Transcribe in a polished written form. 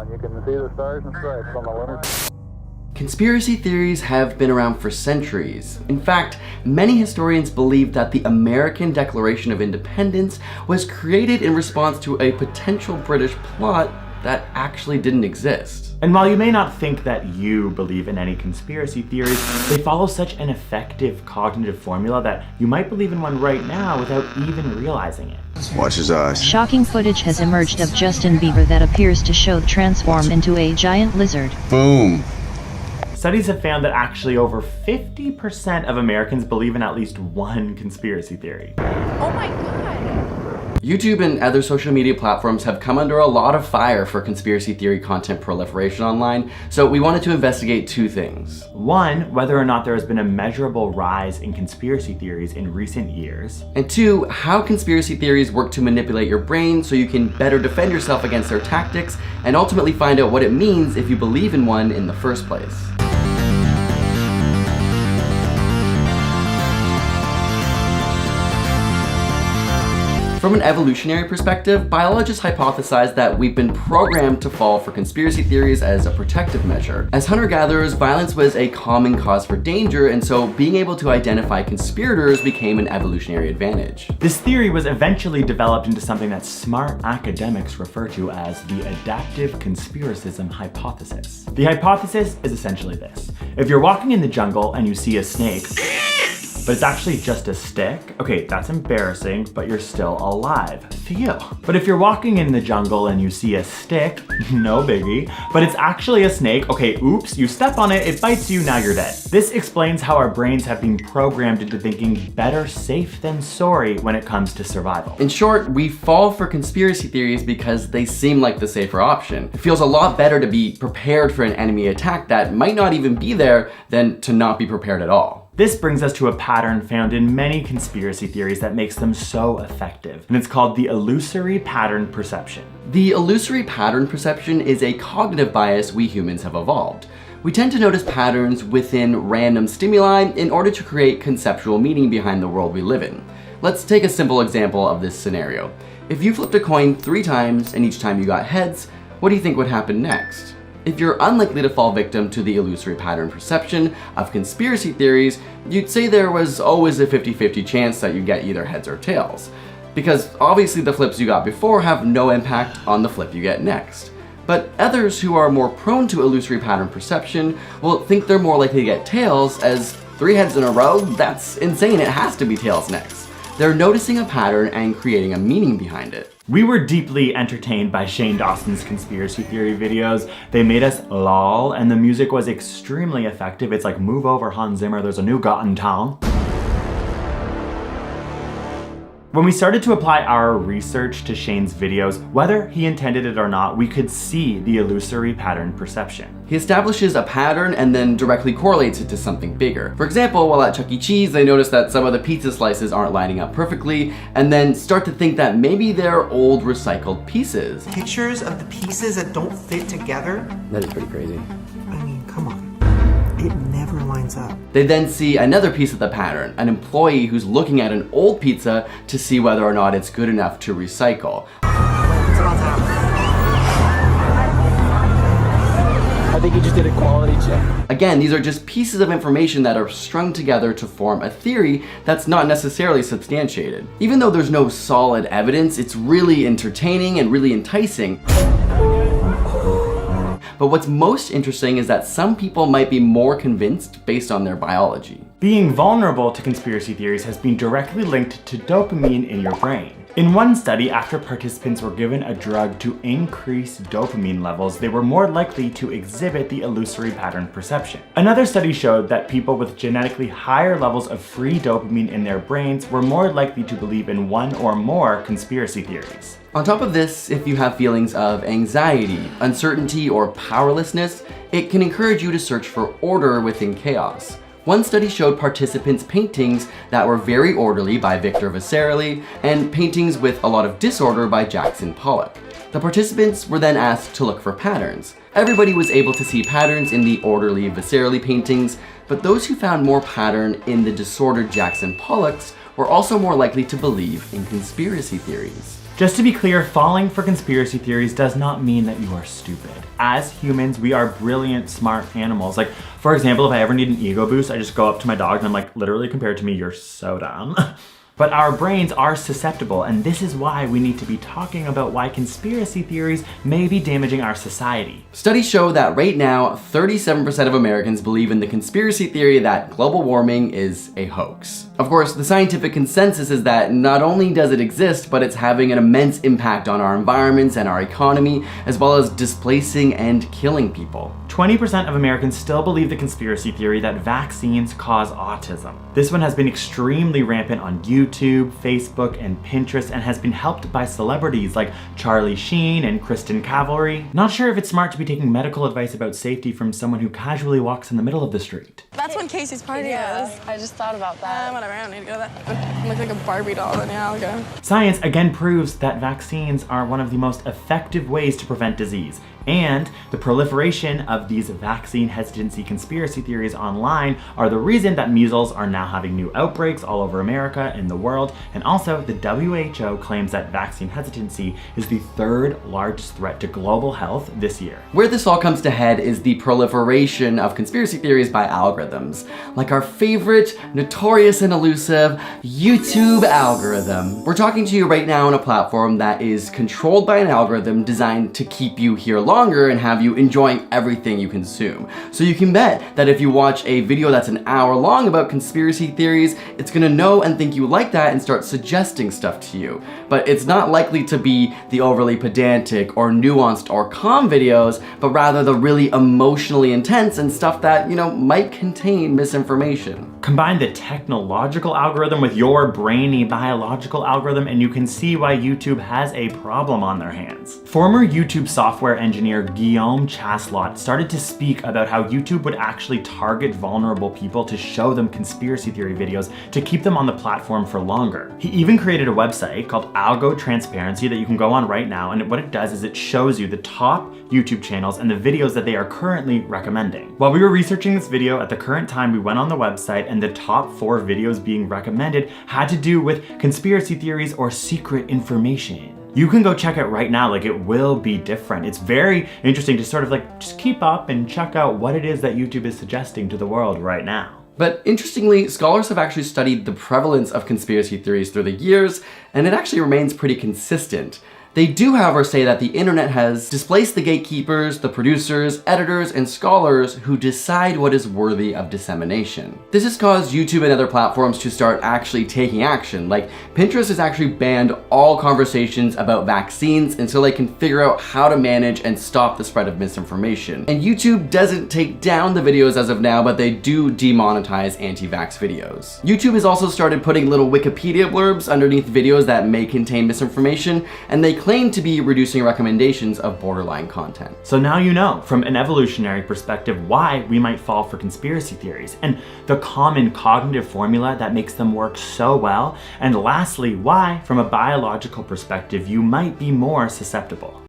You can see the stars and stripes on the lunar. Conspiracy theories have been around for centuries. In fact, many historians believe that the American Declaration of Independence was created in response to a potential British plot that actually didn't exist. And while you may not think that you believe in any conspiracy theories, they follow such an effective cognitive formula that you might believe in one right now without even realizing it. Watch his eyes. Shocking footage has emerged of Justin Bieber that appears to show transform into a giant lizard. Boom. Studies have found that actually over 50% of Americans believe in at least one conspiracy theory. Oh my god! YouTube and other social media platforms have come under a lot of fire for conspiracy theory content proliferation online, so we wanted to investigate two things. One, whether or not there has been a measurable rise in conspiracy theories in recent years. And two, how conspiracy theories work to manipulate your brain so you can better defend yourself against their tactics, and ultimately find out what it means if you believe in one in the first place. From an evolutionary perspective, biologists hypothesize that we've been programmed to fall for conspiracy theories as a protective measure. As hunter-gatherers, violence was a common cause for danger, and so being able to identify conspirators became an evolutionary advantage. This theory was eventually developed into something that smart academics refer to as the adaptive conspiracism hypothesis. The hypothesis is essentially this. If you're walking in the jungle and you see a snake, but it's actually just a stick, okay, that's embarrassing, but you're still alive. Phew. But if you're walking in the jungle and you see a stick, no biggie, but it's actually a snake, okay, oops, you step on it, it bites you, now you're dead. This explains how our brains have been programmed into thinking better safe than sorry when it comes to survival. In short, we fall for conspiracy theories because they seem like the safer option. It feels a lot better to be prepared for an enemy attack that might not even be there than to not be prepared at all. This brings us to a pattern found in many conspiracy theories that makes them so effective, and it's called the illusory pattern perception. The illusory pattern perception is a cognitive bias we humans have evolved. We tend to notice patterns within random stimuli in order to create conceptual meaning behind the world we live in. Let's take a simple example of this scenario. If you flipped a coin 3 times and each time you got heads, what do you think would happen next? If you're unlikely to fall victim to the illusory pattern perception of conspiracy theories, you'd say there was always a 50-50 chance that you'd get either heads or tails. Because obviously the flips you got before have no impact on the flip you get next. But others who are more prone to illusory pattern perception will think they're more likely to get tails, as 3 heads in a row, that's insane, it has to be tails next. They're noticing a pattern and creating a meaning behind it. We were deeply entertained by Shane Dawson's conspiracy theory videos. They made us lol, and the music was extremely effective. It's like, move over Hans Zimmer, there's a new God in town. When we started to apply our research to Shane's videos, whether he intended it or not, we could see the illusory pattern perception. He establishes a pattern and then directly correlates it to something bigger. For example, while at Chuck E. Cheese, they notice that some of the pizza slices aren't lining up perfectly, and then start to think that maybe they're old recycled pieces. Pictures of the pieces that don't fit together? That is pretty crazy. I mean, come on. It never lines up. They then see another piece of the pattern, an employee who's looking at an old pizza to see whether or not it's good enough to recycle. What's about to happen? I think he just did a quality check. Again, these are just pieces of information that are strung together to form a theory that's not necessarily substantiated. Even though there's no solid evidence, it's really entertaining and really enticing. But what's most interesting is that some people might be more convinced based on their biology. Being vulnerable to conspiracy theories has been directly linked to dopamine in your brain. In one study, after participants were given a drug to increase dopamine levels, they were more likely to exhibit the illusory pattern perception. Another study showed that people with genetically higher levels of free dopamine in their brains were more likely to believe in one or more conspiracy theories. On top of this, if you have feelings of anxiety, uncertainty, or powerlessness, it can encourage you to search for order within chaos. One study showed participants paintings that were very orderly by Victor Vasarely and paintings with a lot of disorder by Jackson Pollock. The participants were then asked to look for patterns. Everybody was able to see patterns in the orderly Vasarely paintings, but those who found more pattern in the disordered Jackson Pollocks were also more likely to believe in conspiracy theories. Just to be clear, falling for conspiracy theories does not mean that you are stupid. As humans, we are brilliant, smart animals. Like, for example, if I ever need an ego boost, I just go up to my dog and I'm like, literally compared to me, you're so dumb. But our brains are susceptible, and this is why we need to be talking about why conspiracy theories may be damaging our society. Studies show that right now, 37% of Americans believe in the conspiracy theory that global warming is a hoax. Of course, the scientific consensus is that not only does it exist, but it's having an immense impact on our environments and our economy, as well as displacing and killing people. 20% of Americans still believe the conspiracy theory that vaccines cause autism. This one has been extremely rampant on YouTube, Facebook, and Pinterest, and has been helped by celebrities like Charlie Sheen and Kristen Cavallari. Not sure if it's smart to be taking medical advice about safety from someone who casually walks in the middle of the street. That's when Casey's party is. I just thought about that. Whatever, I don't need to go to that. Look like a Barbie doll, then yeah, I'll go. Science again proves that vaccines are one of the most effective ways to prevent disease. And the proliferation of these vaccine hesitancy conspiracy theories online are the reason that measles are now having new outbreaks all over America and the world. And also, the WHO claims that vaccine hesitancy is the third largest threat to global health this year. Where this all comes to head is the proliferation of conspiracy theories by algorithms, like our favorite, notorious and elusive YouTube algorithm. We're talking to you right now on a platform that is controlled by an algorithm designed to keep you here longer and have you enjoying everything you consume. So you can bet that if you watch a video that's an hour long about conspiracy theories, it's gonna know and think you like that and start suggesting stuff to you. But it's not likely to be the overly pedantic or nuanced or calm videos, but rather the really emotionally intense and stuff that, might contain misinformation. Combine the technological algorithm with your brainy biological algorithm, and you can see why YouTube has a problem on their hands. Former YouTube software engineer Guillaume Chaslot started to speak about how YouTube would actually target vulnerable people to show them conspiracy theory videos to keep them on the platform for longer. He even created a website called Algo Transparency that you can go on right now, and what it does is it shows you the top YouTube channels and the videos that they are currently recommending. While we were researching this video, at the current time we went on the website and the top 4 videos being recommended had to do with conspiracy theories or secret information. You can go check it right now, like it will be different. It's very interesting to sort of just keep up and check out what it is that YouTube is suggesting to the world right now. But interestingly, scholars have actually studied the prevalence of conspiracy theories through the years, and it actually remains pretty consistent. They do, however, say that the internet has displaced the gatekeepers, the producers, editors, and scholars who decide what is worthy of dissemination. This has caused YouTube and other platforms to start actually taking action. Like, Pinterest has actually banned all conversations about vaccines until they can figure out how to manage and stop the spread of misinformation. And YouTube doesn't take down the videos as of now, but they do demonetize anti-vax videos. YouTube has also started putting little Wikipedia blurbs underneath videos that may contain misinformation, and they claim to be reducing recommendations of borderline content. So now you know, from an evolutionary perspective, why we might fall for conspiracy theories, and the common cognitive formula that makes them work so well, and lastly, why, from a biological perspective, you might be more susceptible.